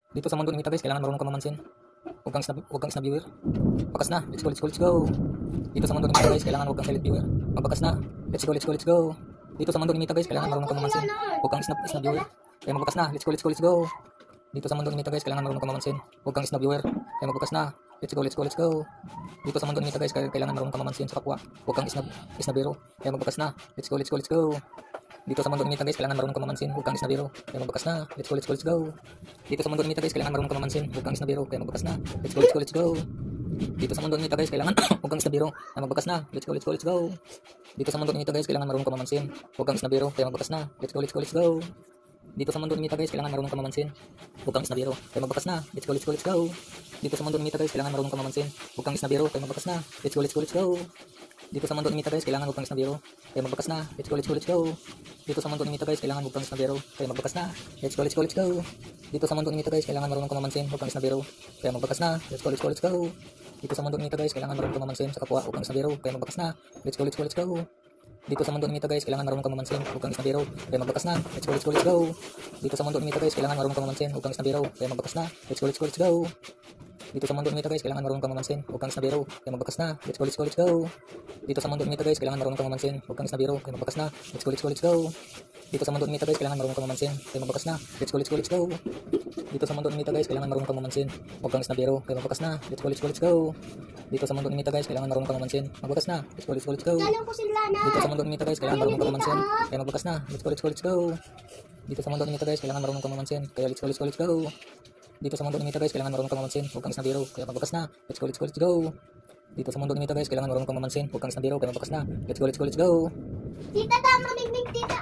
Dito sa mundo ni Mita guys, kailangan marunong ka mamansin. Huwag kang snap viewer. Bakas na. Let's go. Dito sa mundo ni Mita guys, kailangan huwag kang silent viewer. Magbakas na. Let's go. Dito sa mundo ni Mita guys, kailangan marunong ka mamansin. Huwag kang snap viewer. Kaya magbakas na. Let's go. Dito sa mundo ni Mita guys, kailangan marunong ka mamansin. Huwag kang snap viewer. Kaya magbakas na. Let's go. Dito sa mundo ni Mita guys, kailangan marunong ka mamansin sa kapwa. Huwag kang snabiro. Kaya magbakas na. Let's go. Dito sa mundo ni Mita guys, kailangan marunong ka mamansin. Huwag kang snabiro. Kaya magbakas na. Let's go. Dito sa mundo ni Mita guys, kailangan marunong ka mamansin. Huwag kang snabiro. Kaya magbakas na. Let's go. Dito sa mundo ni Mita guys, kailangan huwag kang snabiro. Kaya magbakas na. Let's go. Dito sa mundo ni Mita guys, kailangan marunong ka mamansin. Huwag kang snabiro. Kaya magbakas na. Let's go. Dito sa mundo ni Mita guys, kailangan marunong ka mamansin. Huwag kang snabiro. Kaya magbakas na. Let's go. Dito sa mundo ni Mita guys, kailangan marunong ka mamansin. Huwag kang snabiro. Kaya magbakas na. Let's go. Dito sa mundo ni Mita guys, kailangan huwag kang snabiro. Kaya magbakas na. Let's go. Dito sa mundo ni Mita guys, kailangan huwag kang snabiro. Kaya magbakas na. Let's go. Dito sa mundo ni Mita guys, kailangan marunong ka mamansin. Huwag kang snabiro. Kaya magbakas na. Let's go. Dito sa mundo ni Mita guys, kailangan marunong ka mamansin sa kapwa. Huwag kang snabiro. Kaya magbakas na. Let's go. Dito sa mundo ni Mita guys, kailangan marunong ka mamansin. Huwag kang snabiro. Kaya magbakas na. Let's go. Dito sa mundo ni Mita guys, kailangan marunong ka mamansin. Huwag kang snabiro. Kaya magbakas na. Let's go. Dito sa mundo ni Mita guys, kailangan marunong ka mamansin. Huwag kang snabiro. Kaya magbakas na. Let's go. Dito sa mundo ni Mita guys, kailangan marunong ka mamansin. Huwag kang snabiro. Kaya magbakas na. Let's go. Dito sa mundo ni Mita guys, kailangan marunong ka mamansin. Kaya magbakas na. Let's go. Dito sa mundo ni Mita guys, kailangan marunong ka mamansin. Huwag kang snabiro. Kaya magbakas na. Let's go. Dito sa mundo ni Mita guys, kailangan marunong ka mamansin. Magbakas na. Let's go. Dito sa mundo ni Mita guys, kailangan marunong ka mamansin. Kaya magbakas na. Let's go. Dito sa mundo ni Mita guys, kailangan marunong ka mamansin. Kaya let's go. Dito sa mundo ni Mita guys, kailangan marunong ka mamansin. Huwag kang snabiro. Kaya magbakas na. Let's go. Dito sa mundo ni Mita guys, kailangan marunong ka mamansin. Huwag kang snabiro. Kaya magbakas na. Let's go. Tita, tama, big tita.